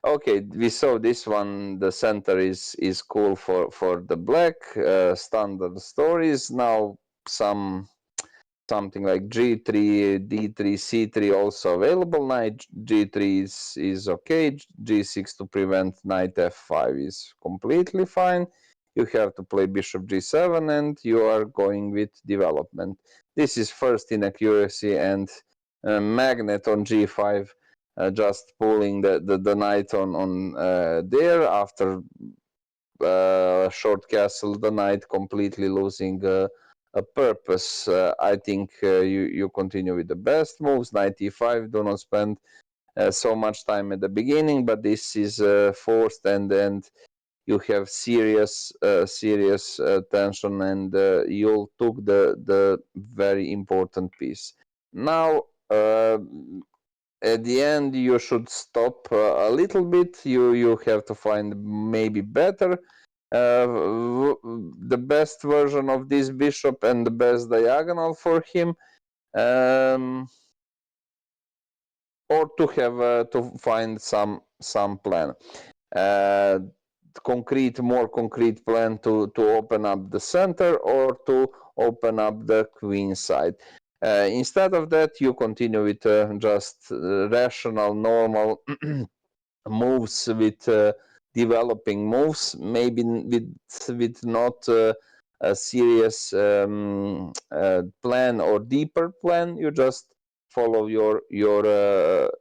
Okay, we saw this one. The center is cool for the black standard stories. Now something like G3, D3, C3 also available. Knight G3 is okay. G6 to prevent knight F5 is completely fine. You have to play bishop G7 and you are going with development. This is first inaccuracy and magnet on G5, just pulling the knight on there. After short castle, the knight completely losing a purpose. I think you continue with the best moves. Knight e5. Do not spend so much time at the beginning, but this is forced, and you have serious tension, and you took the very important piece. Now. At the end, you should stop a little bit. You have to find maybe better the best version of this bishop and the best diagonal for him, or to have to find some plan, more concrete plan to open up the center or to open up the queen side. Instead of that, you continue with just rational, normal moves, with developing moves, maybe with not a serious plan or deeper plan. You just follow your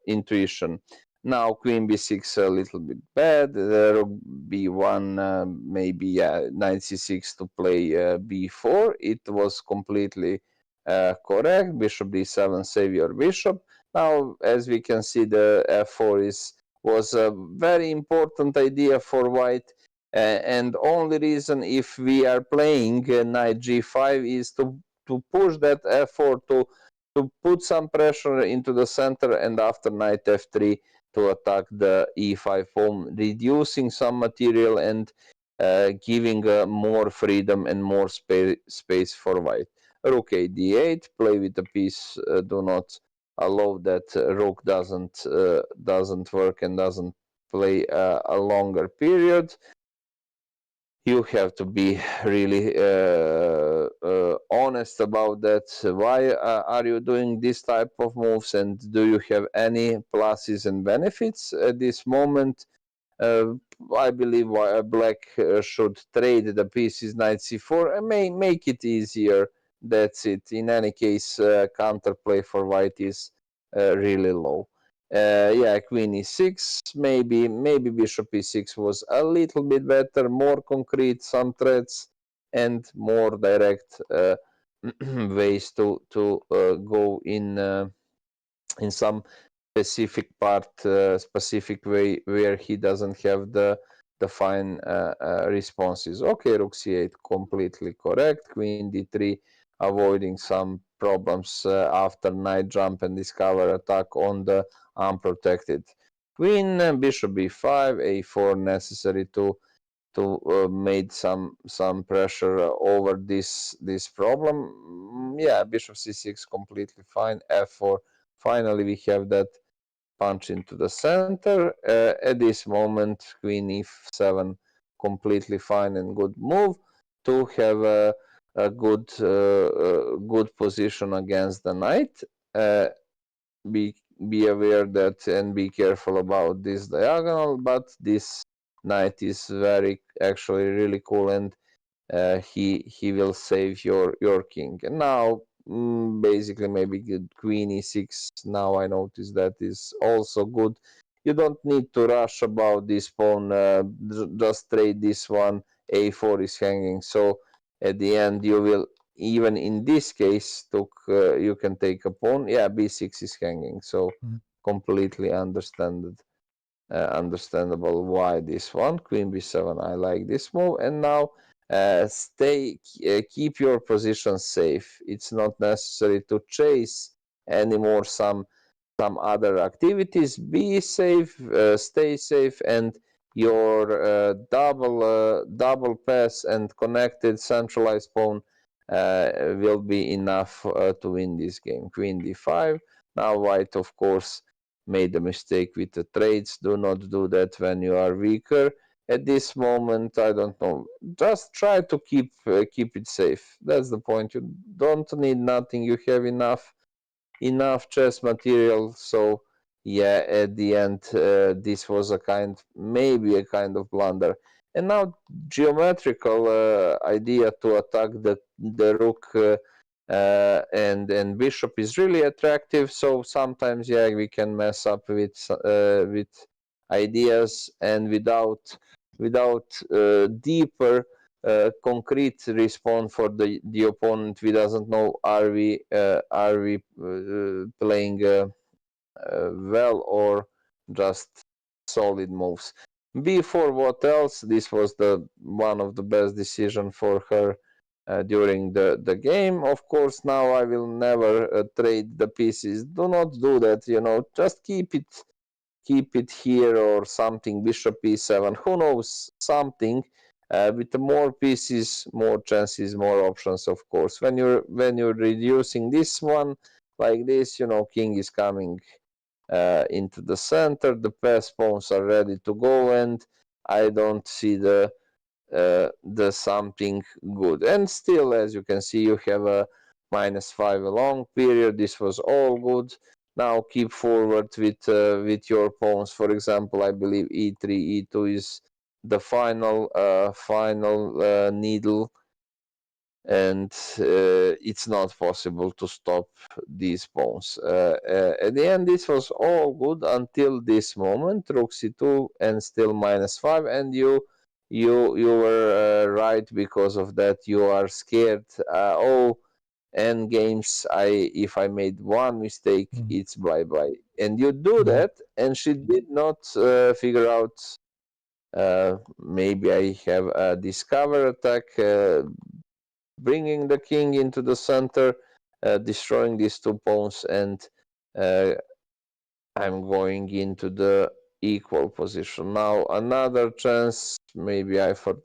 intuition. Now queen b6 a little bit bad. Rook b1, maybe knight c6 to play b4. It was completely correct. Bishop d7, save your bishop. Now, as we can see, the f4 was a very important idea for white, and only reason if we are playing knight g5 is to push that f4 to put some pressure into the center, and after knight f3 to attack the e5 pawn, reducing some material and giving more freedom and more space for white. Rook a d8, play with the piece, do not allow that rook doesn't work and doesn't play a longer period. You have to be really honest about that. Why are you doing this type of moves, and do you have any pluses and benefits at this moment? I believe black should trade the pieces knight c4 and make it easier. That's it. In any case, counterplay for white is really low. Yeah, queen e6, maybe bishop e6 was a little bit better, more concrete, some threats, and more direct ways to go in some specific part, specific way where he doesn't have the fine responses. Okay, rook c8, completely correct. Queen d3, avoiding some problems after knight jump and discover attack on the unprotected queen. Bishop b5, a4 necessary to made some pressure over this problem. Yeah, bishop c6 completely fine. f4, finally we have that punch into the center. At this moment, queen e7, completely fine and good move to have a good position against the knight. Be aware that and be careful about this diagonal, but this knight is very actually really cool, and he will save your king. And now basically maybe queen e6. Now I notice that is also good. You don't need to rush about this pawn. Just trade this one. A4 is hanging, so at the end you will, even in this case, you can take a pawn. Yeah, b6 is hanging, so completely understandable why this one. Queen b7, I like this move. And now keep your position safe. It's not necessary to chase anymore some other activities. Be safe, stay safe, and your double pass and connected centralized pawn will be enough to win this game. Queen d5. Now white, of course, made a mistake with the trades. Do not do that when you are weaker. At this moment, I don't know. Just try to keep it safe. That's the point. You don't need nothing. You have enough chess material. So yeah, at the end, this was maybe a kind of blunder. And now geometrical idea to attack the rook and bishop is really attractive. So sometimes, yeah, we can mess up with ideas, and without deeper concrete response for the opponent. We doesn't know, are we playing well, or just solid moves. Before, what else? This was the one of the best decision for her during the game. Of course, now I will never trade the pieces. Do not do that. Just keep it here or something. Bishop e7. Who knows? Something. With more pieces, more chances, more options. Of course, when you're reducing this one like this, king is coming into the center. The pass pawns are ready to go, and I don't see the something good. And still, as you can see, you have a -5 a long period. This was all good. Now keep forward with your pawns. For example, I believe e3, e2 is the final needle, and it's not possible to stop these pawns. At the end, this was all good until this moment. Rook c2 and still -5, and you were right because of that. You are scared. End games. If I made one mistake, it's bye bye. And you do that, and she did not figure out. Maybe I have a discover attack, bringing the king into the center, destroying these two pawns, and uh, I'm going into the equal position. Now another chance. Maybe I thought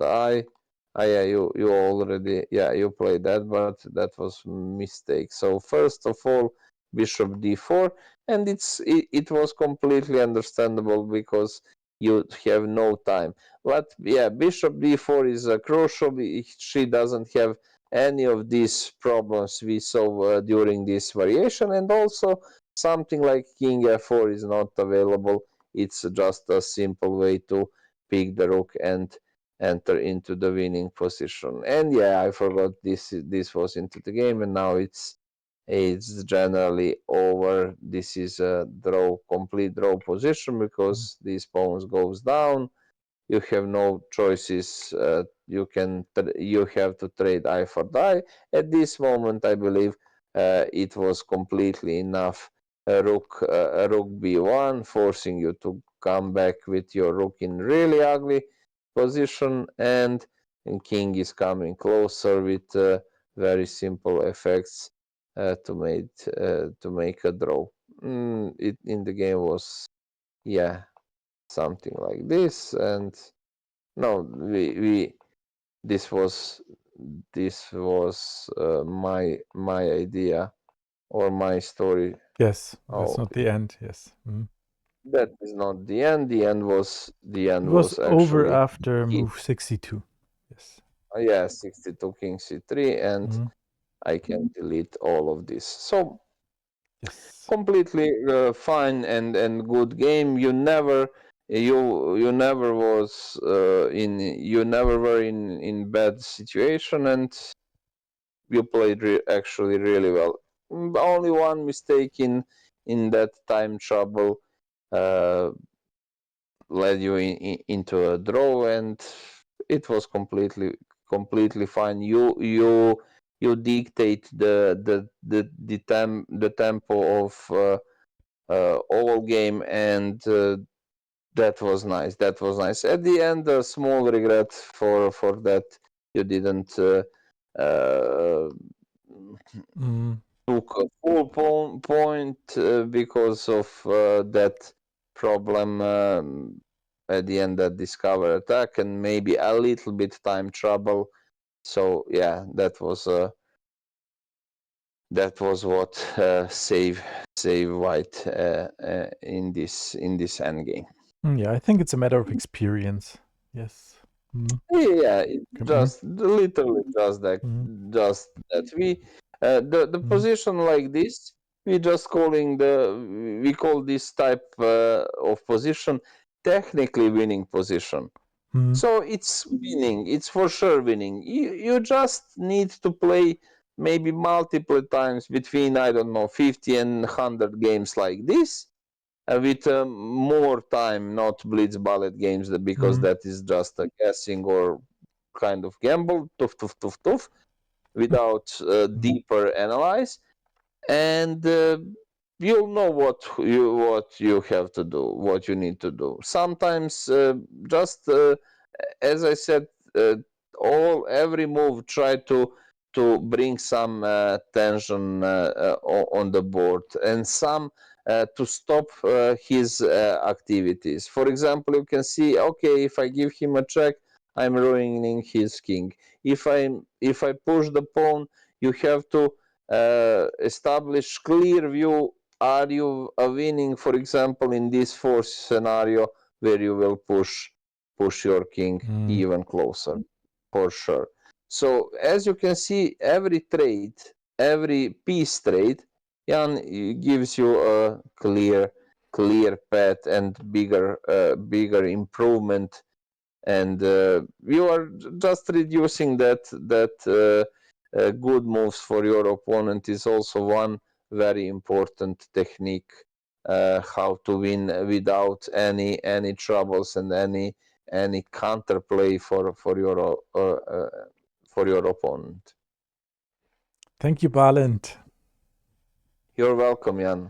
yeah, you already, yeah, you played that, but that was mistake. So first of all, bishop d4, and it was completely understandable because you have no time. But yeah, bishop d4 is crucial. She doesn't have any of these problems we saw during this variation, and also something like king f4 is not available. It's just a simple way to pick the rook and enter into the winning position. And yeah, I forgot this was into the game, and now it's generally over. This is a complete draw position, because these pawns goes down. You have no choices. You have to trade eye for die. At this moment, I believe it was completely enough. Rook b1, forcing you to come back with your rook in really ugly position, and king is coming closer with very simple effects to make a draw. In the game was, yeah, something like this. And no, we this was my idea, or my story. Yes, that's Oh, not the end. Yes. that is not the end. The end It was was over actually after move 62. Yes. yeah, 62 king c3, and I can delete all of this. So Yes. completely fine and good game. You never was you never were in bad situation, and you played actually really well. Only one mistake in that time trouble uh, led you into a draw, and it was completely fine. You dictate the tempo of all game, and that was nice. At the end, a small regret for that you didn't Mm. took a full point because of that problem at the end, that discover attack, and maybe a little bit time trouble. So yeah, that was what save white in this endgame. Yeah, I think it's a matter of experience. Yes. Mm. Yeah, Okay. just literally just that. We the position like this, we call this type of position technically winning position. So it's winning. It's for sure winning. You just need to play maybe multiple times between, I don't know, 50 and 100 games like this, with more time, not blitz bullet games, because that is just a guessing or kind of gamble, tough, without deeper analyze, and you'll know what you have to do, what you need to do. Sometimes just as I said, every move try to bring some tension on the board, and some to stop his activities. For example, you can see, okay, if I give him a check, I'm ruining his king. If I push the pawn, you have to establish clear view. Are you winning, for example, in this fourth scenario, where you will push your king even closer, for sure. So as you can see, every trade, every piece trade, Jan, gives you a clear path and bigger improvement, and you are just reducing that good moves for your opponent is also one very important technique, how to win without any troubles and any counterplay for your opponent. Thank you, Balint. You're welcome, Jan.